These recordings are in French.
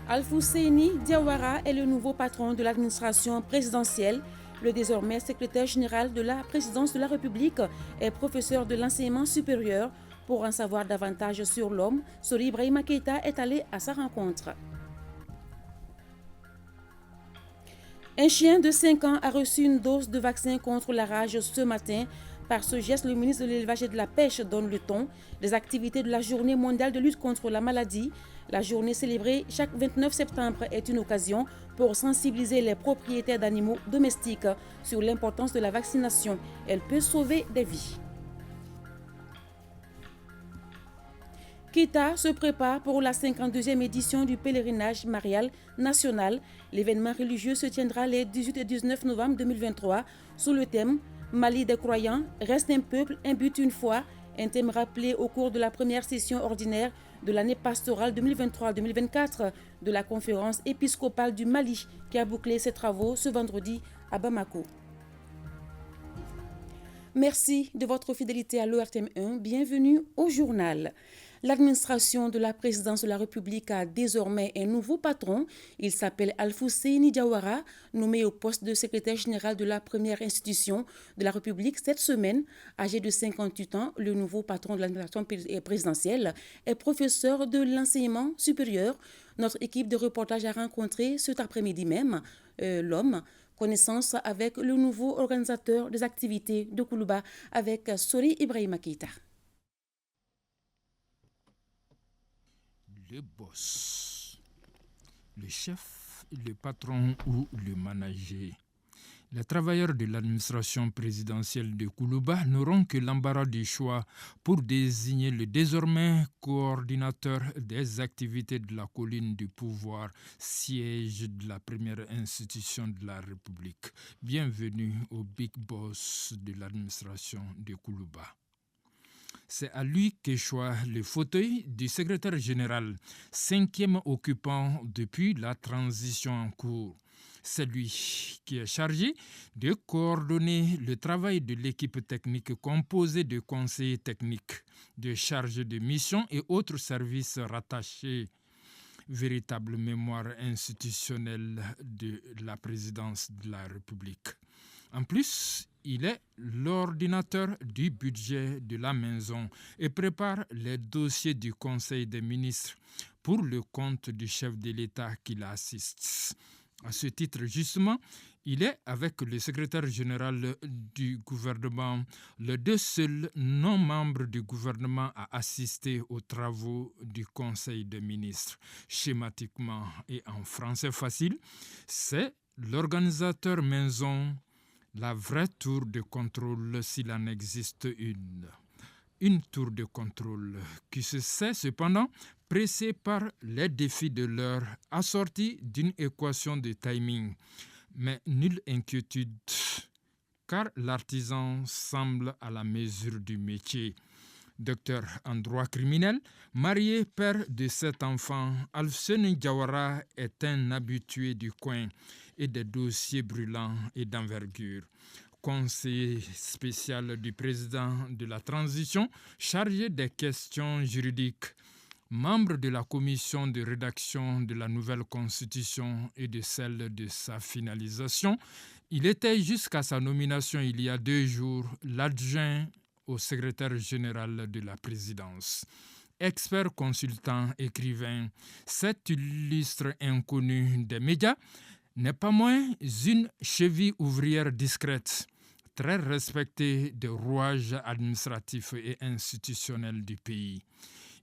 Alfousseni Diawara est le nouveau patron de l'administration présidentielle. Le désormais secrétaire général de la présidence de la République est professeur de l'enseignement supérieur. Pour en savoir davantage sur l'homme, Sori Ibrahima Keita est allé à sa rencontre. Un chien de 5 ans a reçu une dose de vaccin contre la rage ce matin. Par ce geste, le ministre de l'Élevage et de la Pêche donne le ton des activités de la Journée mondiale de lutte contre la maladie. La journée célébrée chaque 29 septembre est une occasion pour sensibiliser les propriétaires d'animaux domestiques sur l'importance de la vaccination. Elle peut sauver des vies. Keita se prépare pour la 52e édition du pèlerinage marial national. L'événement religieux se tiendra les 18 et 19 novembre 2023 sous le thème « Mali des croyants, reste un peuple, un but, une foi », un thème rappelé au cours de la première session ordinaire de l'année pastorale 2023-2024 de la conférence épiscopale du Mali qui a bouclé ses travaux ce vendredi à Bamako. Merci de votre fidélité à l'ORTM1. Bienvenue au journal. L'administration de la présidence de la République a désormais un nouveau patron. Il s'appelle Alfousseni Diawara, nommé au poste de secrétaire général de la première institution de la République cette semaine. Âgé de 58 ans, le nouveau patron de l'administration présidentielle est professeur de l'enseignement supérieur. Notre équipe de reportage a rencontré cet après-midi même l'homme. Connaissance avec le nouveau organisateur des activités de Koulouba avec Sori Ibrahima Keita. Le boss, le chef, le patron ou le manager. Les travailleurs de l'administration présidentielle de Koulouba n'auront que l'embarras du choix pour désigner le désormais coordinateur des activités de la colline du pouvoir, siège de la première institution de la République. Bienvenue au Big Boss de l'administration de Koulouba. C'est à lui qu'échoit le fauteuil du secrétaire général, 5e occupant depuis la transition en cours. C'est lui qui est chargé de coordonner le travail de l'équipe technique composée de conseillers techniques, de chargés de mission et autres services rattachés. Véritable mémoire institutionnelle de la présidence de la République. En plus, il est l'ordinateur du budget de la maison et prépare les dossiers du Conseil des ministres pour le compte du chef de l'État qui l'assiste. À ce titre, justement, il est, avec le secrétaire général du gouvernement, les deux seuls non-membres du gouvernement à assister aux travaux du Conseil des ministres. Schématiquement et en français facile, c'est l'organisateur maison, la vraie tour de contrôle s'il en existe une. Une tour de contrôle qui se sait cependant pressée par les défis de l'heure, assortie d'une équation de timing. Mais nulle inquiétude, car l'artisan semble à la mesure du métier. Docteur en droit criminel, marié, père de 7 enfants, Alfousseni Diawara est un habitué du coin et des dossiers brûlants et d'envergure. Conseiller spécial du président de la transition, chargé des questions juridiques, membre de la commission de rédaction de la nouvelle constitution et de celle de sa finalisation, il était jusqu'à sa nomination il y a 2 jours l'adjoint au secrétaire général de la présidence. Expert consultant, écrivain, cet illustre inconnu des médias n'est pas moins une cheville ouvrière discrète, très respectée des rouages administratifs et institutionnels du pays.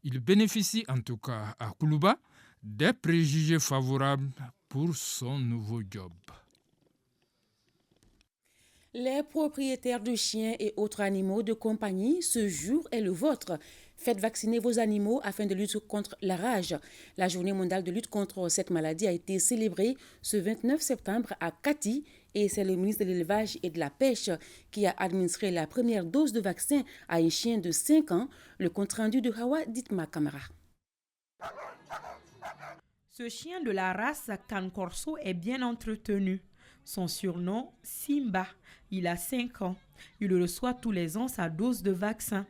Il bénéficie en tout cas à Koulouba des préjugés favorables pour son nouveau job. Les propriétaires de chiens et autres animaux de compagnie, ce jour est le vôtre. Faites vacciner vos animaux afin de lutter contre la rage. La journée mondiale de lutte contre cette maladie a été célébrée ce 29 septembre à Kati et c'est le ministre de l'Élevage et de la Pêche qui a administré la première dose de vaccin à un chien de 5 ans. Le compte-rendu de Hawa Ditma Kamara. Ce chien de la race Can Corso est bien entretenu. Son surnom, Simba. Il a 5 ans. Il reçoit tous les ans sa dose de vaccin.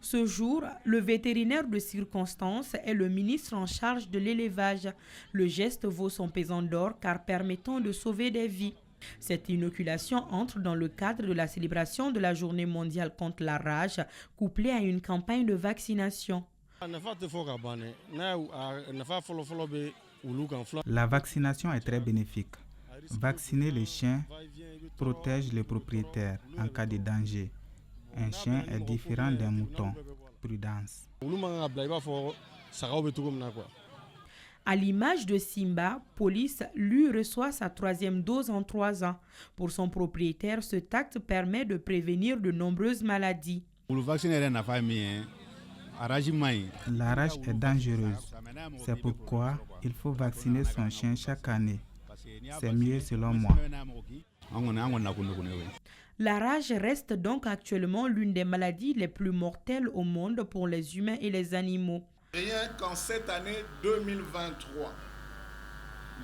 Ce jour, le vétérinaire de circonstance est le ministre en charge de l'élevage. Le geste vaut son pesant d'or car permettant de sauver des vies. Cette inoculation entre dans le cadre de la célébration de la Journée mondiale contre la rage, couplée à une campagne de vaccination. La vaccination est très bénéfique. Vacciner les chiens protège les propriétaires en cas de danger. Un chien est différent d'un mouton. Prudence. À l'image de Simba, Police, lui, reçoit sa 3e dose en 3 ans. Pour son propriétaire, cet acte permet de prévenir de nombreuses maladies. La rage est dangereuse. C'est pourquoi il faut vacciner son chien chaque année. C'est mieux selon moi. La rage reste donc actuellement l'une des maladies les plus mortelles au monde pour les humains et les animaux. Rien qu'en cette année 2023,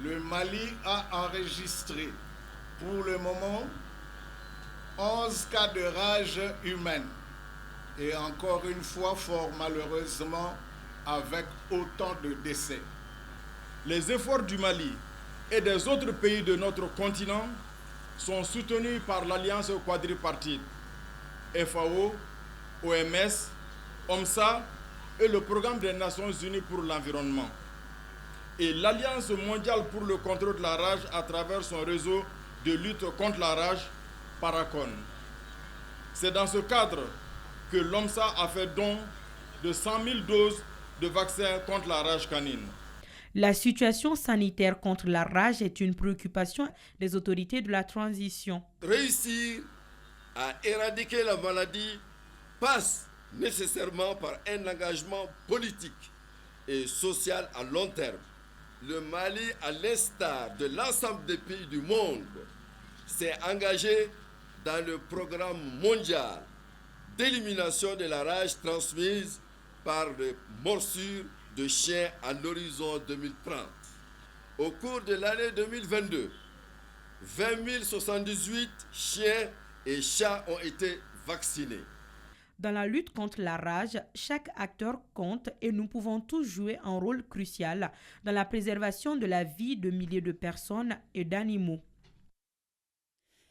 le Mali a enregistré pour le moment 11 cas de rage humaine. Et encore une fois, fort malheureusement, avec autant de décès. Les efforts du Mali et des autres pays de notre continent sont soutenus par l'Alliance quadripartite, FAO, OMS, OMSA et le Programme des Nations Unies pour l'environnement. Et l'Alliance mondiale pour le contrôle de la rage à travers son réseau de lutte contre la rage, Paracon. C'est dans ce cadre que l'OMSA a fait don de 100 000 doses de vaccins contre la rage canine. La situation sanitaire contre la rage est une préoccupation des autorités de la transition. Réussir à éradiquer la maladie passe nécessairement par un engagement politique et social à long terme. Le Mali, à l'instar de l'ensemble des pays du monde, s'est engagé dans le programme mondial d'élimination de la rage transmise par les morsures de chiens à l'horizon 2030. Au cours de l'année 2022, 20 078 chiens et chats ont été vaccinés. Dans la lutte contre la rage, chaque acteur compte et nous pouvons tous jouer un rôle crucial dans la préservation de la vie de milliers de personnes et d'animaux.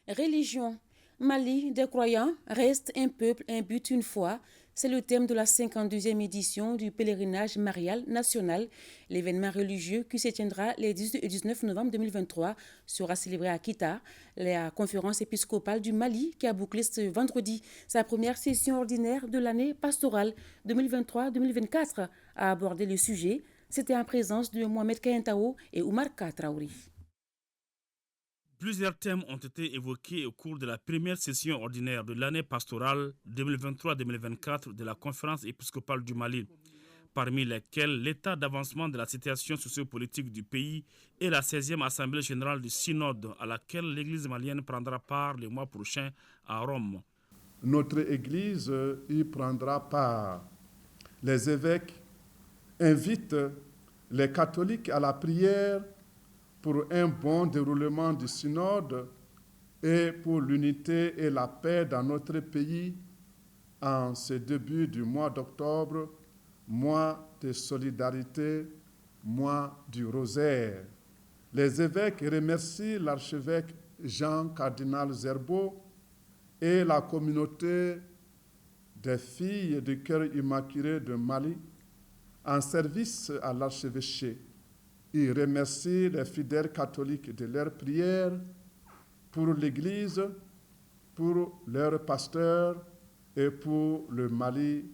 Religion. Mali, des croyants, reste un peuple, un but, une foi. C'est le thème de la 52e édition du pèlerinage marial national. L'événement religieux qui se tiendra les 18 et 19 novembre 2023 sera célébré à Kita. La conférence épiscopale du Mali qui a bouclé ce vendredi sa première session ordinaire de l'année pastorale 2023-2024 a abordé le sujet. C'était en présence de Mohamed Kayentao et Oumar Traoré. Plusieurs thèmes ont été évoqués au cours de la première session ordinaire de l'année pastorale 2023-2024 de la conférence épiscopale du Mali, parmi lesquels l'état d'avancement de la situation sociopolitique du pays et la 16e Assemblée générale du Synode à laquelle l'Église malienne prendra part le mois prochain à Rome. Notre Église y prendra part. Les évêques invitent les catholiques à la prière pour un bon déroulement du synode et pour l'unité et la paix dans notre pays en ce début du mois d'octobre, mois de solidarité, mois du rosaire. Les évêques remercient l'archevêque Jean Cardinal Zerbo et la communauté des filles du cœur immaculé de Mali en service à l'archevêché. Ils remercient les fidèles catholiques de leur prière pour l'Église, pour leurs pasteurs et pour le Mali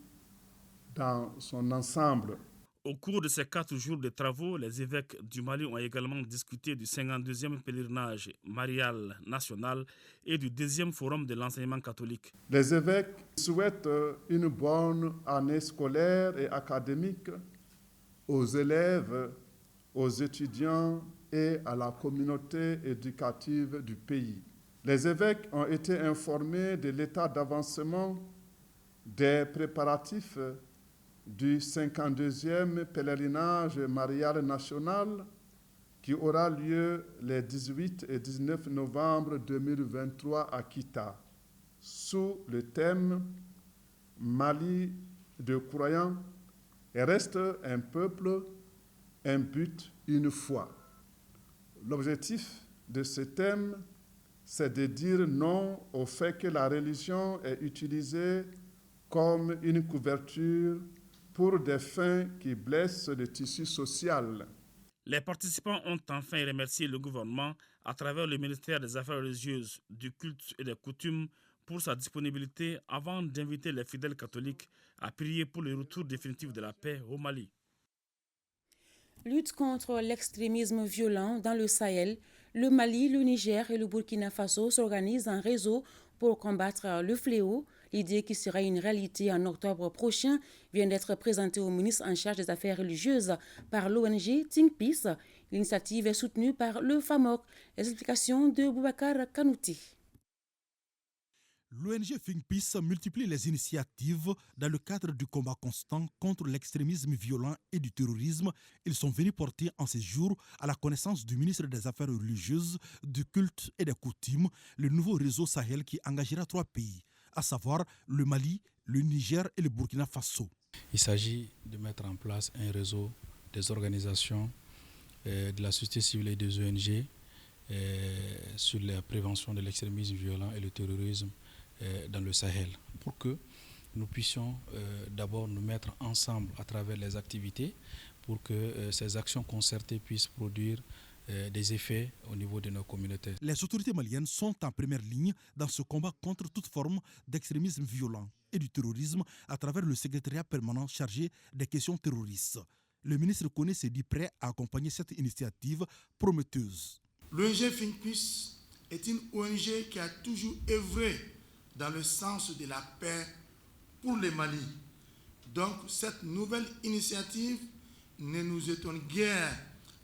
dans son ensemble. Au cours de ces 4 jours de travaux, les évêques du Mali ont également discuté du 52e pèlerinage marial national et du 2e forum de l'enseignement catholique. Les évêques souhaitent une bonne année scolaire et académique aux élèves, aux étudiants et à la communauté éducative du pays. Les évêques ont été informés de l'état d'avancement des préparatifs du 52e pèlerinage marial national qui aura lieu les 18 et 19 novembre 2023 à Kita, sous le thème « Mali de croyants et reste un peuple, un but, une foi. L'objectif de ce thème, c'est de dire non au fait que la religion est utilisée comme une couverture pour des fins qui blessent le tissu social. Les participants ont enfin remercié le gouvernement à travers le ministère des Affaires religieuses, du culte et des coutumes pour sa disponibilité avant d'inviter les fidèles catholiques à prier pour le retour définitif de la paix au Mali. Lutte contre l'extrémisme violent dans le Sahel, le Mali, le Niger et le Burkina Faso s'organisent en réseau pour combattre le fléau. L'idée qui sera une réalité en octobre prochain vient d'être présentée au ministre en charge des Affaires religieuses par l'ONG Think Peace. L'initiative est soutenue par le FAMOC. Les explications de Boubacar Kanouti. L'ONG Think Peace multiplie les initiatives dans le cadre du combat constant contre l'extrémisme violent et du terrorisme. Ils sont venus porter en ces jours à la connaissance du ministre des Affaires religieuses, du culte et des coutumes le nouveau réseau Sahel qui engagera 3 pays, à savoir le Mali, le Niger et le Burkina Faso. Il s'agit de mettre en place un réseau des organisations de la société civile et des ONG sur la prévention de l'extrémisme violent et le terrorisme dans le Sahel, pour que nous puissions d'abord nous mettre ensemble à travers les activités pour que ces actions concertées puissent produire des effets au niveau de nos communautés. Les autorités maliennes sont en première ligne dans ce combat contre toute forme d'extrémisme violent et du terrorisme à travers le secrétariat permanent chargé des questions terroristes. Le ministre Koné s'est dit prêt à accompagner cette initiative prometteuse. L'ONG Think Peace est une ONG qui a toujours œuvré dans le sens de la paix pour le Mali. Donc cette nouvelle initiative ne nous étonne guère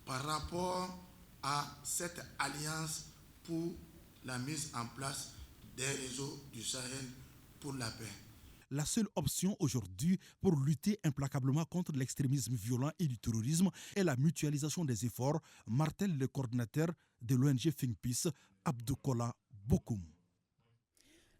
par rapport à cette alliance pour la mise en place des réseaux du Sahel pour la paix. La seule option aujourd'hui pour lutter implacablement contre l'extrémisme violent et du terrorisme est la mutualisation des efforts, martèle le coordinateur de l'ONG Think Peace, Abdoukola Bokoum.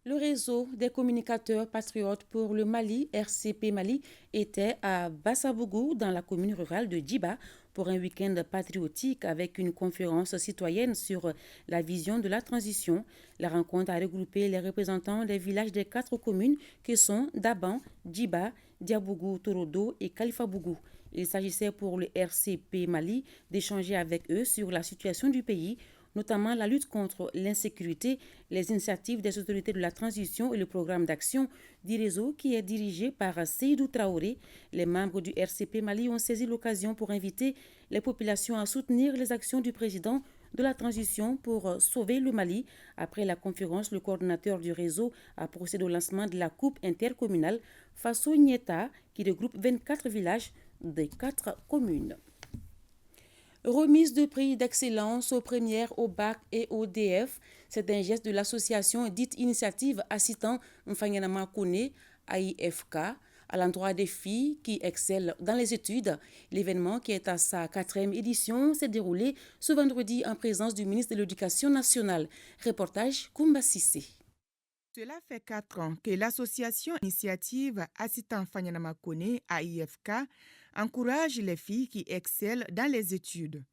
Le réseau des communicateurs patriotes pour le Mali, RCP Mali, était à Bassabougou, dans la commune rurale de Djiba, pour un week-end patriotique avec une conférence citoyenne sur la vision de la transition. La rencontre a regroupé les représentants des villages des 4 communes qui sont Daban, Djiba, Diabougou, Torodo et Khalifabougou. Il s'agissait pour le RCP Mali d'échanger avec eux sur la situation du pays, notamment la lutte contre l'insécurité, les initiatives des autorités de la transition et le programme d'action du réseau qui est dirigé par Seydou Traoré. Les membres du RCP Mali ont saisi l'occasion pour inviter les populations à soutenir les actions du président de la transition pour sauver le Mali. Après la conférence, le coordinateur du réseau a procédé au lancement de la coupe intercommunale Faso Nieta qui regroupe 24 villages des 4 communes. Remise de prix d'excellence aux premières au bac et au DF. C'est un geste de l'association dite Initiative Assistant Mfanyanama Kone, AIFK, à l'endroit des filles qui excellent dans les études. L'événement, qui est à sa 4e édition, s'est déroulé ce vendredi en présence du ministre de l'Éducation nationale. Reportage Koumba Sissé. Cela fait 4 ans que l'association Initiative Assistant Mfanyanama Kone, AIFK, encourage les filles qui excellent dans les études.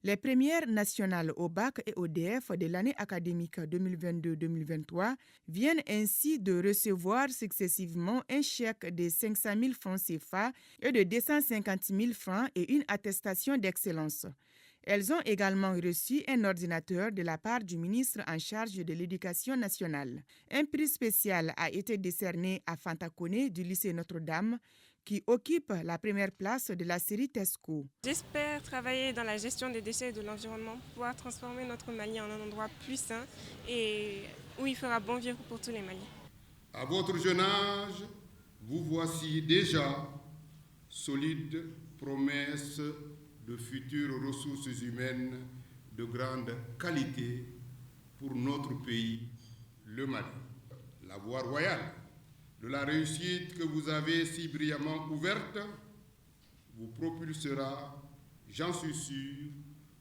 Les premières nationales au bac et au DF de l'année académique 2022-2023 viennent ainsi de recevoir successivement un chèque de 500 000 francs CFA et de 250 000 francs et une attestation d'excellence. Elles ont également reçu un ordinateur de la part du ministre en charge de l'Éducation nationale. Un prix spécial a été décerné à Fanta Kone du lycée Notre-Dame, qui occupe la première place de la série TESCO. J'espère travailler dans la gestion des déchets et de l'environnement pour pouvoir transformer notre Mali en un endroit plus sain et où il fera bon vivre pour tous les Maliens. À votre jeune âge, vous voici déjà solide promesse de futures ressources humaines de grande qualité pour notre pays, le Mali. La voie royale de la réussite que vous avez si brillamment ouverte vous propulsera, j'en suis sûr,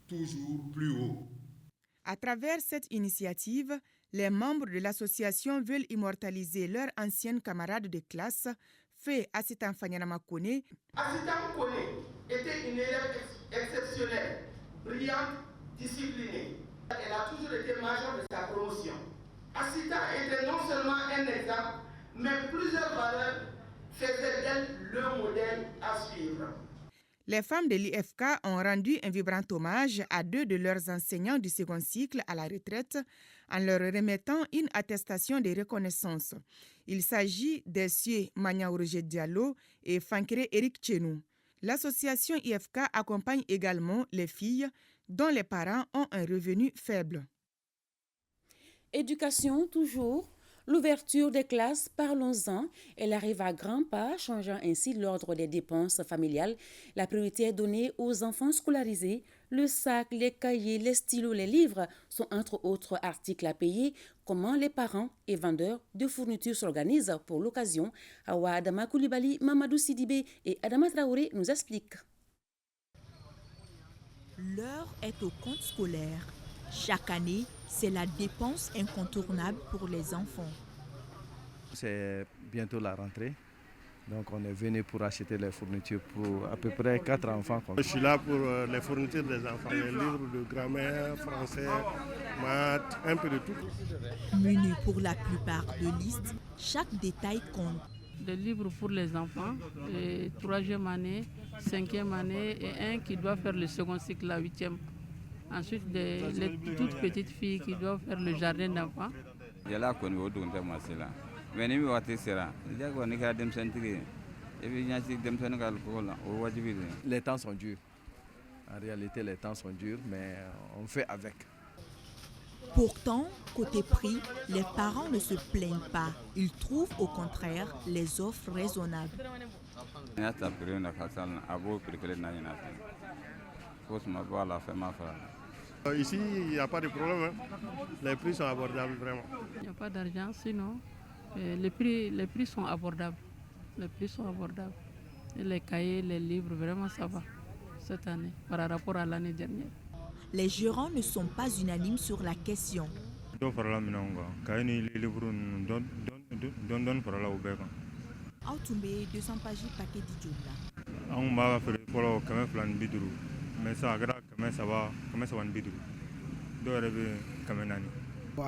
toujours plus haut. À travers cette initiative, les membres de l'association veulent immortaliser leurs anciennes camarades de classe, fait Assita Fanyana Kone. Assita Kone était une élève exceptionnelle, brillante, disciplinée. Elle a toujours été majeure de sa promotion. Assita était non seulement un exemple, mais plusieurs valeurs faisaient d'elle le modèle à suivre. Les femmes de l'IFK ont rendu un vibrant hommage à 2 de leurs enseignants du second cycle à la retraite en leur remettant une attestation de reconnaissance. Il s'agit d'Essieu Magna Roger Diallo et Fankere Eric Chenou. L'association IFK accompagne également les filles dont les parents ont un revenu faible. Éducation toujours. L'ouverture des classes, parlons-en. Elle arrive à grands pas, changeant ainsi l'ordre des dépenses familiales. La priorité est donnée aux enfants scolarisés. Le sac, les cahiers, les stylos, les livres sont entre autres articles à payer. Comment les parents et vendeurs de fournitures s'organisent pour l'occasion? Awa Adama Koulibaly, Mamadou Sidibé et Adama Traoré nous expliquent. L'heure est au compte scolaire. Chaque année, c'est la dépense incontournable pour les enfants. C'est bientôt la rentrée, donc on est venu pour acheter les fournitures pour à peu près 4 enfants. Je suis là pour les fournitures des enfants, les livres de grammaire, français, maths, un peu de tout. Menu pour la plupart de listes, chaque détail compte. Des livres pour les enfants, 3e année, 5e année et un qui doit faire le second cycle, la 8e. Ensuite, les toutes petites filles qui doivent faire le jardin d'enfants. Les temps sont durs. En réalité, les temps sont durs, mais on fait avec. Pourtant, côté prix, les parents ne se plaignent pas. Ils trouvent au contraire les offres raisonnables. Ici, il n'y a pas de problème. Les prix sont abordables, vraiment. Il n'y a pas d'argent, sinon les prix sont abordables. Les prix sont abordables. Et les cahiers, les livres, vraiment ça va cette année par rapport à l'année dernière. Les gérants ne sont pas unanimes sur la question. Aoutoumbe, 200 pages paquet d'Idjoula. Mais ça va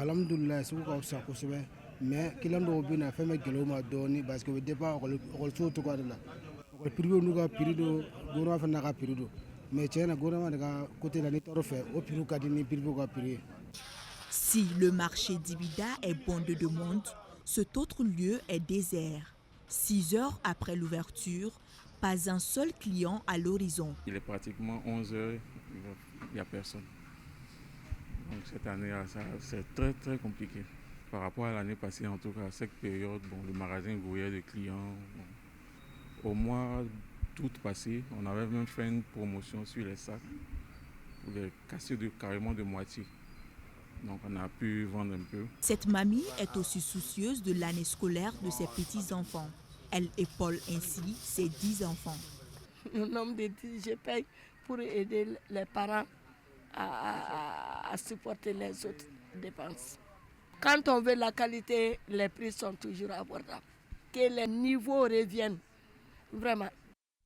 alhamdoulilah sugu ka fisa kosɛbɛ mais client dɔw bɛ na fɛn bɛ gɛlɛya u ma dɔɔni parce que o bɛ dépend ɔkɔlisow cogoya de la ɔkɔli privé n'u ka prix do gouvernement fana n'a ka prix do mais tiɲɛ na gouvernement de ka côté la ni tɔɔrɔ fɛ o prix ka di ni privé ka prix. Si le marché d'Ibida est bon de demande, cet autre lieu est désert. 6 heures après l'ouverture, pas un seul client à l'horizon. Il est pratiquement 11 heures, il n'y a personne. Donc cette année, c'est très très compliqué. Par rapport à l'année passée, en tout cas, à cette période, le magasin grouillait de clients. Au mois d'août passé, on avait même fait une promotion sur les sacs pour les casser carrément de moitié. Donc on a pu vendre un peu. Cette mamie est aussi soucieuse de l'année scolaire de ses petits-enfants. Elle épaule ainsi ses 10 enfants. Le nombre de 10, je paye pour aider les parents à supporter les autres dépenses. Quand on veut la qualité, les prix sont toujours abordables. Que les niveaux reviennent, vraiment.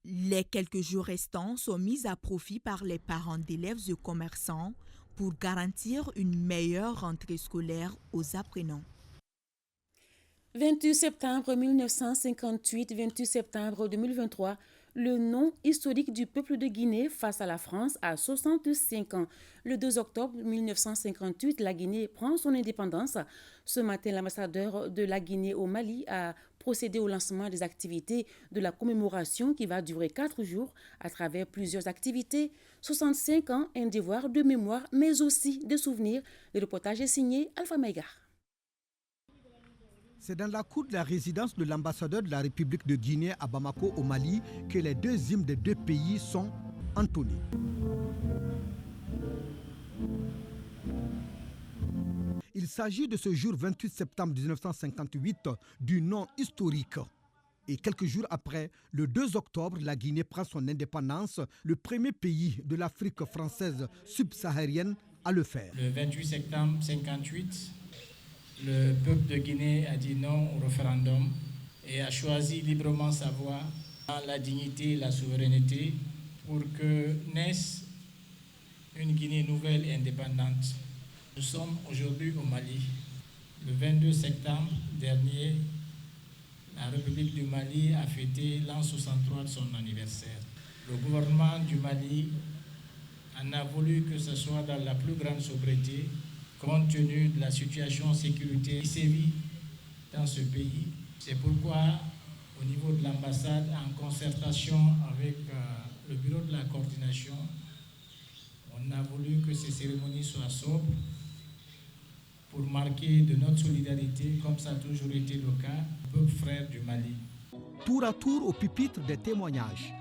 Les quelques jours restants sont mis à profit par les parents d'élèves et commerçants pour garantir une meilleure rentrée scolaire aux apprenants. 28 septembre 1958, 28 septembre 2023, le nom historique du peuple de Guinée face à la France a 65 ans. Le 2 octobre 1958, la Guinée prend son indépendance. Ce matin, l'ambassadeur de la Guinée au Mali a procédé au lancement des activités de la commémoration qui va durer 4 jours à travers plusieurs activités. 65 ans, un devoir de mémoire, mais aussi de souvenirs. Le reportage est signé Alpha Maïga. C'est dans la cour de la résidence de l'ambassadeur de la République de Guinée à Bamako au Mali que les 2 hymnes des 2 pays sont entonnés. Il s'agit de ce jour 28 septembre 1958 du nom historique. Et quelques jours après, le 2 octobre, la Guinée prend son indépendance, le premier pays de l'Afrique française subsaharienne à le faire. Le 28 septembre 1958, le peuple de Guinée a dit non au référendum et a choisi librement sa voie dans la dignité et la souveraineté pour que naisse une Guinée nouvelle et indépendante. Nous sommes aujourd'hui au Mali. Le 22 septembre dernier, la République du Mali a fêté l'an 63 de son anniversaire. Le gouvernement du Mali en a voulu que ce soit dans la plus grande sobriété, compte tenu de la situation sécuritaire qui sévit dans ce pays. C'est pourquoi, au niveau de l'ambassade, en concertation avec le bureau de la coordination, on a voulu que ces cérémonies soient sobres pour marquer de notre solidarité, comme ça a toujours été le cas, au peuple frère du Mali. Tour à tour au pupitre des témoignages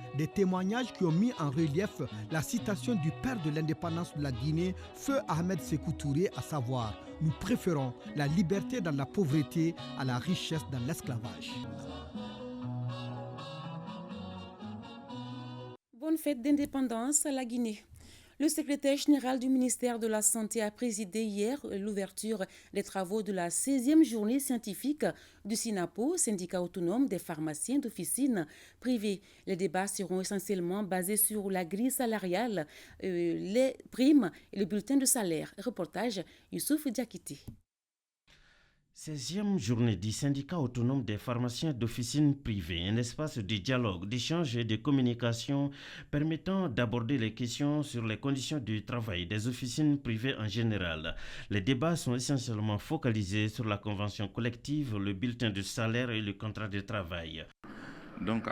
qui ont mis en relief la citation du père de l'indépendance de la Guinée, Feu Ahmed Sékou Touré, à savoir « Nous préférons la liberté dans la pauvreté à la richesse dans l'esclavage ». Bonne fête d'indépendance à la Guinée. Le secrétaire général du ministère de la Santé a présidé hier l'ouverture des travaux de la 16e journée scientifique du SINAPO, syndicat autonome des pharmaciens d'officine privés. Les débats seront essentiellement basés sur la grille salariale, les primes et le bulletin de salaire. Reportage Youssouf Diakité. 16e journée du syndicat autonome des pharmaciens d'officine privée, un espace de dialogue, d'échange et de communication permettant d'aborder les questions sur les conditions du travail des officines privées en général. Les débats sont essentiellement focalisés sur la convention collective, le bulletin de salaire et le contrat de travail. Donc,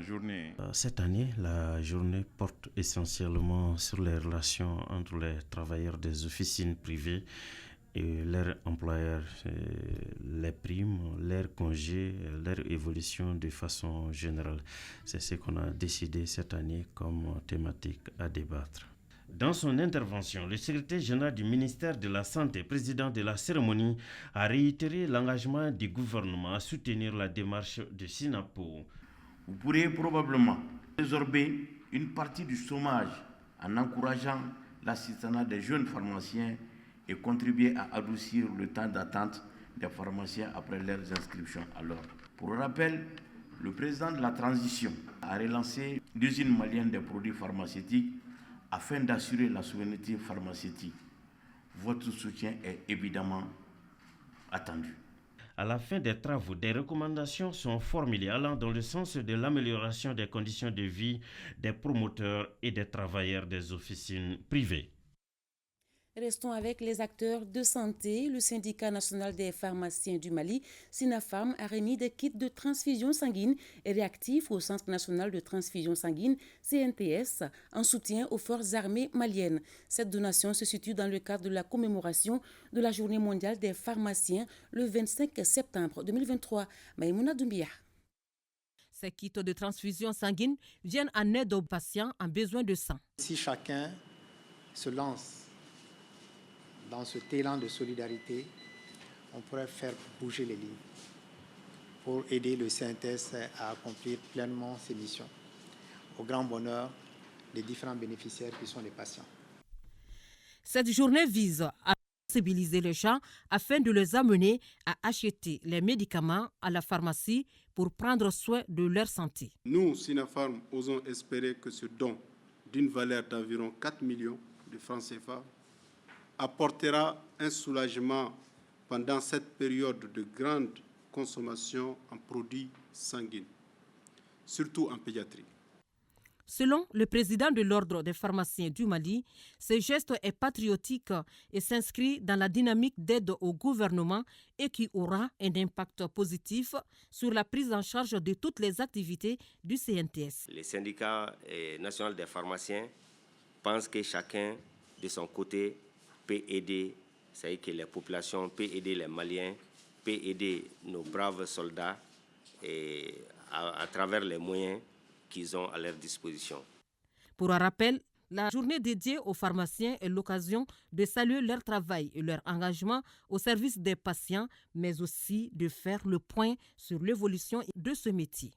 journée. Cette année, la journée porte essentiellement sur les relations entre les travailleurs des officines privées et leurs employeurs, les primes, leurs congés, leur évolution de façon générale. C'est ce qu'on a décidé cette année comme thématique à débattre. Dans son intervention, le secrétaire général du ministère de la Santé, président de la cérémonie, a réitéré l'engagement du gouvernement à soutenir la démarche de SINAPO. Vous pourrez probablement résorber une partie du chômage en encourageant l'assistanat des jeunes pharmaciens et contribuer à adoucir le temps d'attente des pharmaciens après leurs inscriptions à l'ordre. Pour rappel, le président de la transition a relancé l'usine malienne des produits pharmaceutiques afin d'assurer la souveraineté pharmaceutique. Votre soutien est évidemment attendu. À la fin des travaux, des recommandations sont formulées allant dans le sens de l'amélioration des conditions de vie des promoteurs et des travailleurs des officines privées. Restons avec les acteurs de santé. Le syndicat national des pharmaciens du Mali, SINAPHAM, a remis des kits de transfusion sanguine et réactifs au Centre national de transfusion sanguine, CNTS, en soutien aux forces armées maliennes. Cette donation se situe dans le cadre de la commémoration de la Journée mondiale des pharmaciens le 25 septembre 2023. Maïmouna Doumbia. Ces kits de transfusion sanguine viennent en aide aux patients en besoin de sang. Si chacun se lance dans ce élan de solidarité, on pourrait faire bouger les lignes pour aider le CNTS à accomplir pleinement ses missions, au grand bonheur des différents bénéficiaires qui sont les patients. Cette journée vise à sensibiliser les gens afin de les amener à acheter les médicaments à la pharmacie pour prendre soin de leur santé. Nous, SINAPHAM, osons espérer que ce don d'une valeur d'environ 4 millions de francs CFA apportera un soulagement pendant cette période de grande consommation en produits sanguines, surtout en pédiatrie. Selon le président de l'Ordre des pharmaciens du Mali, ce geste est patriotique et s'inscrit dans la dynamique d'aide au gouvernement et qui aura un impact positif sur la prise en charge de toutes les activités du CNTS. Le syndicat national des pharmaciens pense que chacun de son côté peut aider, c'est-à-dire que les populations peuvent aider les Maliens, peuvent aider nos braves soldats et à travers les moyens qu'ils ont à leur disposition. Pour un rappel, la journée dédiée aux pharmaciens est l'occasion de saluer leur travail et leur engagement au service des patients, mais aussi de faire le point sur l'évolution de ce métier.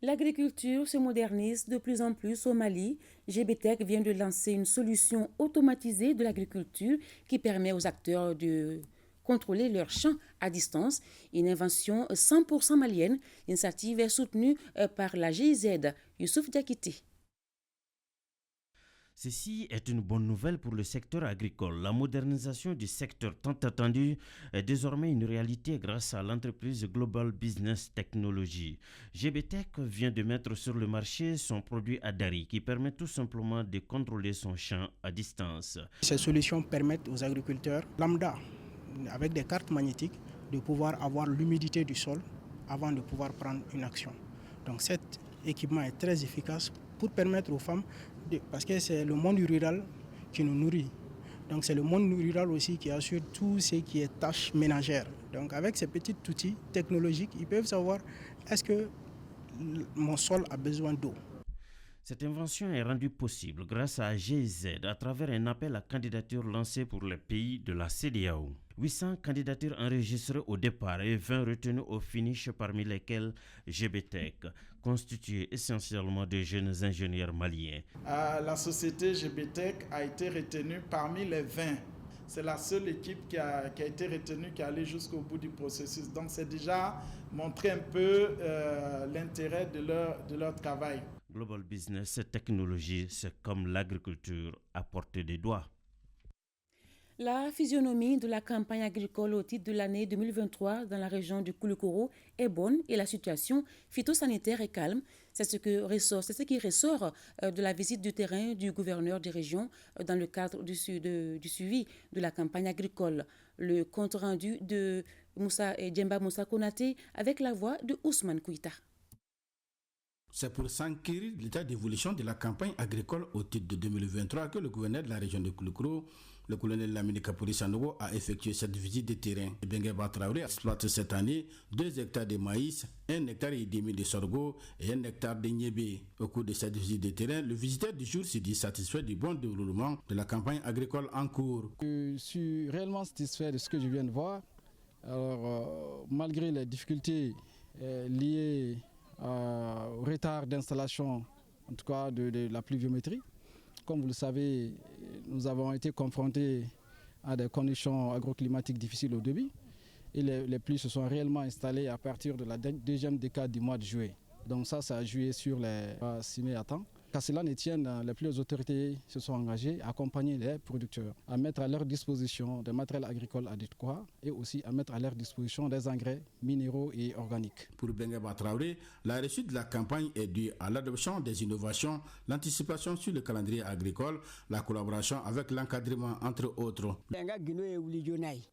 L'agriculture se modernise de plus en plus au Mali. GBTEC vient de lancer une solution automatisée de l'agriculture qui permet aux acteurs de contrôler leurs champs à distance, une invention 100% malienne. L'initiative est soutenue par la GIZ. Youssouf Diakité. Ceci est une bonne nouvelle pour le secteur agricole. La modernisation du secteur tant attendu est désormais une réalité grâce à l'entreprise Global Business Technology. GBTech vient de mettre sur le marché son produit Adari qui permet tout simplement de contrôler son champ à distance. Ces solutions permettent aux agriculteurs lambda, avec des cartes magnétiques, de pouvoir avoir l'humidité du sol avant de pouvoir prendre une action. Donc cet équipement est très efficace pour permettre aux femmes, parce que c'est le monde rural qui nous nourrit. Donc c'est le monde rural aussi qui assure tout ce qui est tâches ménagères. Donc avec ces petits outils technologiques, ils peuvent savoir est-ce que mon sol a besoin d'eau. Cette invention est rendue possible grâce à GIZ à travers un appel à candidature lancé pour les pays de la CEDEAO. 800 candidatures enregistrées au départ et 20 retenues au finish, parmi lesquelles GBTech, constituée essentiellement de jeunes ingénieurs maliens. La société GBTech a été retenue parmi les 20. C'est la seule équipe qui a été retenue, qui est allée jusqu'au bout du processus. Donc c'est déjà montrer un peu l'intérêt de leur travail. Global Business Technology, c'est comme l'agriculture à portée des doigts. La physionomie de la campagne agricole au titre de l'année 2023 dans la région du Koulikoro est bonne et la situation phytosanitaire est calme. C'est ce qui ressort de la visite du terrain du gouverneur des régions dans le cadre du suivi de la campagne agricole. Le compte rendu de Djemba Moussa Konaté avec la voix de Ousmane Kouita. C'est pour s'enquérir de l'état d'évolution de la campagne agricole au titre de 2023 que le gouverneur de la région de Koulikoro, le colonel Lamine Kapori Sanogo, a effectué cette visite de terrain. Bengueba Traoré exploite cette année 2 hectares de maïs, 1 hectare et demi de sorgho et 1 hectare de niébé. Au cours de cette visite de terrain, le visiteur du jour s'est dit satisfait du bon déroulement de la campagne agricole en cours. Je suis réellement satisfait de ce que je viens de voir. Alors, malgré les difficultés liées au retard d'installation, en tout cas de la pluviométrie. Comme vous le savez, nous avons été confrontés à des conditions agroclimatiques difficiles au début et les pluies se sont réellement installées à partir de la deuxième décade du mois de juillet. Donc ça a joué sur les cimées à temps. Qu'à cela ne tienne, les plus autorités se sont engagées à accompagner les producteurs, à mettre à leur disposition des matériels agricoles adéquats et aussi à mettre à leur disposition des engrais minéraux et organiques. Pour Bengueba Traoré, la réussite de la campagne est due à l'adoption des innovations, l'anticipation sur le calendrier agricole, la collaboration avec l'encadrement entre autres.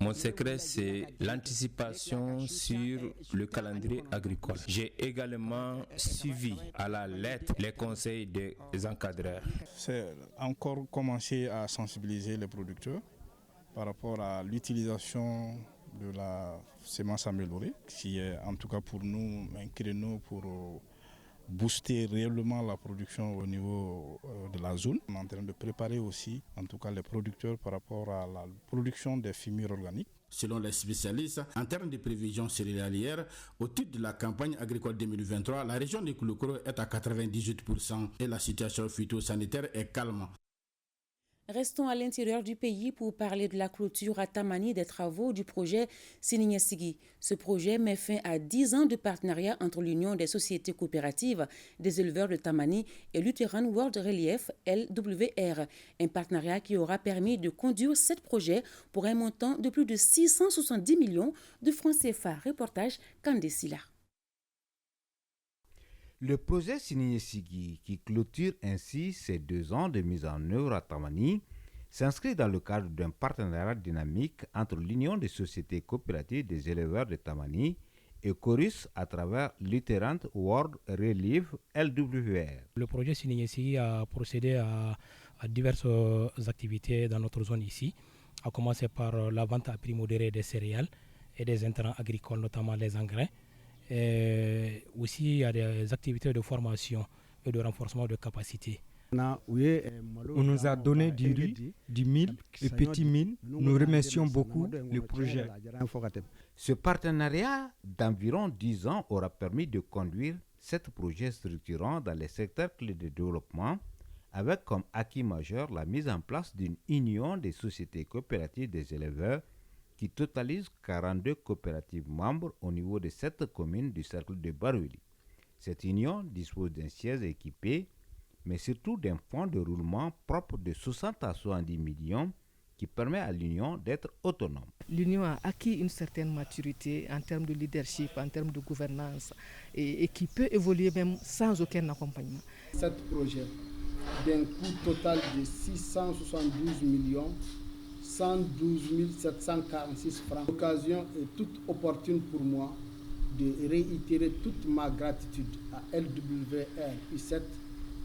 Mon secret, c'est l'anticipation sur le calendrier agricole. J'ai également suivi à la lettre les conseils des encadreurs. C'est encore commencer à sensibiliser les producteurs par rapport à l'utilisation de la semence améliorée, qui est en tout cas pour nous un créneau pour booster réellement la production au niveau de la zone. On est en train de préparer aussi en tout cas les producteurs par rapport à la production des fumiers organiques. Selon les spécialistes, en termes de prévisions céréalières, au titre de la campagne agricole 2023, la région de Koulikoro est à 98% et la situation phytosanitaire est calme. Restons à l'intérieur du pays pour parler de la clôture à Tamani des travaux du projet Sininyesigi. Ce projet met fin à 10 ans de partenariat entre l'Union des sociétés coopératives des éleveurs de Tamani et Lutheran World Relief LWR. Un partenariat qui aura permis de conduire 7 projets pour un montant de plus de 670 millions de francs CFA. Reportage Kandesila. Le projet Sininyesigi, qui clôture ainsi ses 2 ans de mise en œuvre à Tamani, s'inscrit dans le cadre d'un partenariat dynamique entre l'Union des sociétés coopératives des éleveurs de Tamani et Chorus à travers Lutheran World Relief LWR. Le projet Sininyesigi a procédé à diverses activités dans notre zone ici, à commencer par la vente à prix modéré des céréales et des intrants agricoles, notamment les engrais. Et aussi, il y a des activités de formation et de renforcement de capacité. On nous a donné du riz, du mil et petit mil. Nous remercions beaucoup le projet. Ce partenariat d'environ 10 ans aura permis de conduire 7 projets structurants dans les secteurs clés de développement, avec comme acquis majeur la mise en place d'une union des sociétés coopératives des éleveurs qui totalise 42 coopératives membres au niveau de 7 communes du cercle de Barouili. Cette union dispose d'un siège équipé, mais surtout d'un fonds de roulement propre de 60 à 70 millions qui permet à l'union d'être autonome. L'union a acquis une certaine maturité en termes de leadership, en termes de gouvernance et qui peut évoluer même sans aucun accompagnement. Cet projet d'un coût total de 672 millions 112 746 francs. L'occasion est toute opportune pour moi de réitérer toute ma gratitude à LWR U7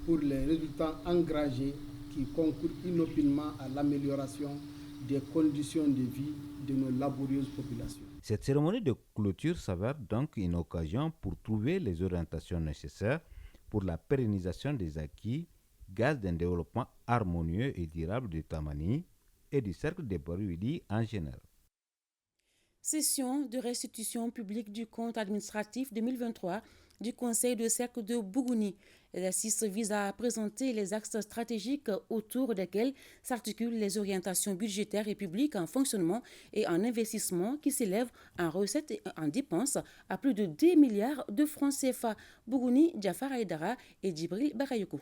pour les résultats engagés qui concourent inopinément à l'amélioration des conditions de vie de nos laborieuses populations. Cette cérémonie de clôture s'avère donc une occasion pour trouver les orientations nécessaires pour la pérennisation des acquis, gaz d'un développement harmonieux et durable du Tamani et du cercle de Barouili en général. Session de restitution publique du compte administratif 2023 du Conseil de cercle de Bougouni. L'exercice vise à présenter les axes stratégiques autour desquels s'articulent les orientations budgétaires et publiques en fonctionnement et en investissement qui s'élèvent en recettes et en dépenses à plus de 10 milliards de francs CFA. Bougouni, Jafar Aïdara et Djibril Bakayoko.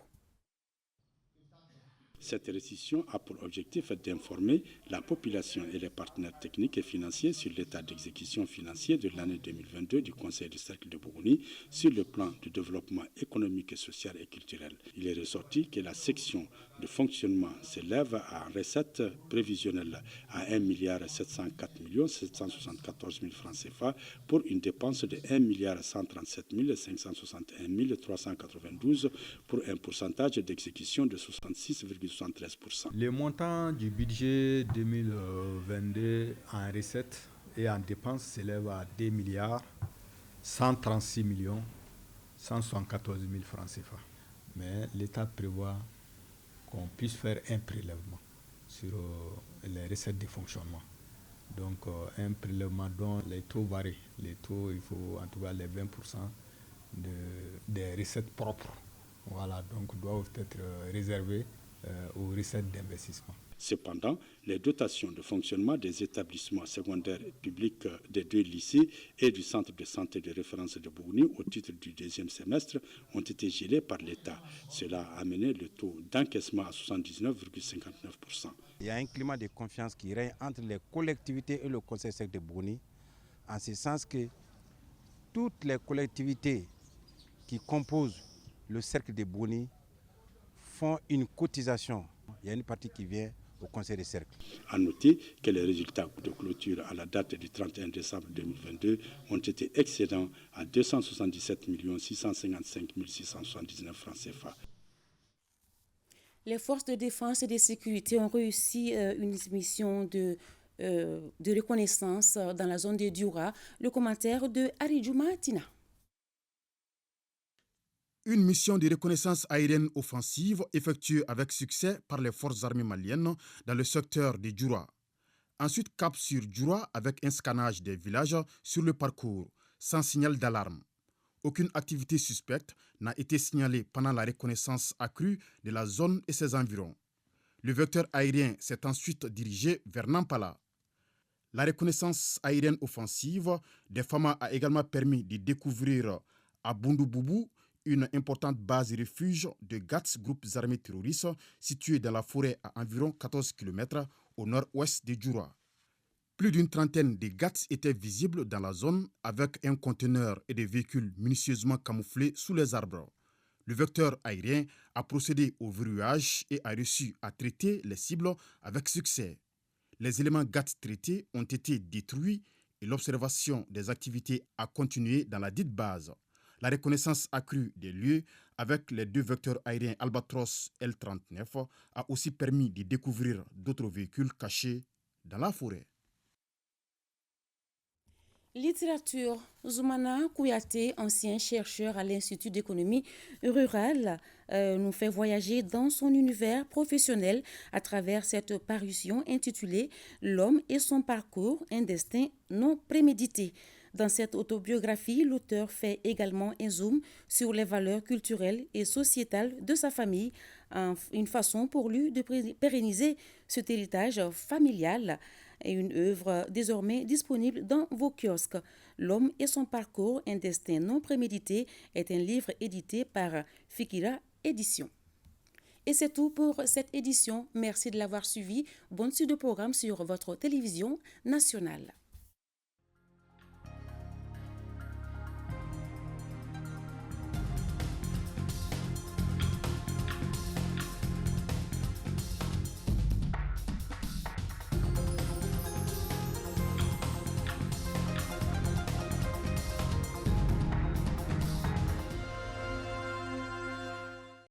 Cette restitution a pour objectif d'informer la population et les partenaires techniques et financiers sur l'état d'exécution financier de l'année 2022 du Conseil du cercle de Bougouni sur le plan du développement économique, social et culturel. Il est ressorti que la section de fonctionnement s'élève à recettes prévisionnelles à 1 704 774 000 francs CFA pour une dépense de 1 137 561 392 pour un pourcentage d'exécution de 66,73%. Le montant du budget 2022 en recettes et en dépenses s'élève à 2 136 174 000 francs CFA. Mais l'État prévoit qu'on puisse faire un prélèvement sur les recettes de fonctionnement. Donc un prélèvement dont les taux varient. Les taux, il faut en tout cas les 20% des recettes propres. Voilà, donc doivent être réservés aux recettes d'investissement. Cependant, les dotations de fonctionnement des établissements secondaires publics des 2 lycées et du centre de santé de référence de Bougouni au titre du deuxième semestre ont été gelées par l'État. Cela a amené le taux d'encaissement à 79,59%. Il y a un climat de confiance qui règne entre les collectivités et le Conseil cercle de Bougouni, en ce sens que toutes les collectivités qui composent le cercle de Bougouni font une cotisation. Il y a une partie qui vient au Conseil des cercles. À noter que les résultats de clôture à la date du 31 décembre 2022 ont été excédents à 277 655 679 francs CFA. Les forces de défense et de sécurité ont réussi une mission de reconnaissance dans la zone de Dioura. Le commentaire de Aridjouma Tina. Une mission de reconnaissance aérienne offensive effectuée avec succès par les forces armées maliennes dans le secteur de Djoura. Ensuite, cap sur Djoura avec un scannage des villages sur le parcours, sans signal d'alarme. Aucune activité suspecte n'a été signalée pendant la reconnaissance accrue de la zone et ses environs. Le vecteur aérien s'est ensuite dirigé vers Nampala. La reconnaissance aérienne offensive des FAMA a également permis de découvrir à Bundububu une importante base refuge de GATS, groupes armés terroristes, située dans la forêt à environ 14 km au nord-ouest de Djoura. Plus d'une trentaine de GATS étaient visibles dans la zone avec un conteneur et des véhicules minutieusement camouflés sous les arbres. Le vecteur aérien a procédé au verrouillage et a réussi à traiter les cibles avec succès. Les éléments GATS traités ont été détruits et l'observation des activités a continué dans la dite base. La reconnaissance accrue des lieux avec les 2 vecteurs aériens Albatros L-39 a aussi permis de découvrir d'autres véhicules cachés dans la forêt. Littérature. Zoumana Kouyaté, ancien chercheur à l'Institut d'économie rurale, nous fait voyager dans son univers professionnel à travers cette parution intitulée « L'homme et son parcours, un destin non prémédité ». Dans cette autobiographie, l'auteur fait également un zoom sur les valeurs culturelles et sociétales de sa famille, une façon pour lui de pérenniser cet héritage familial. est une œuvre désormais disponible dans vos kiosques. L'homme et son parcours, un destin non prémédité est un livre édité par Fikira Éditions. Et c'est tout pour cette édition. Merci de l'avoir suivi. Bonne suite de programme sur votre télévision nationale.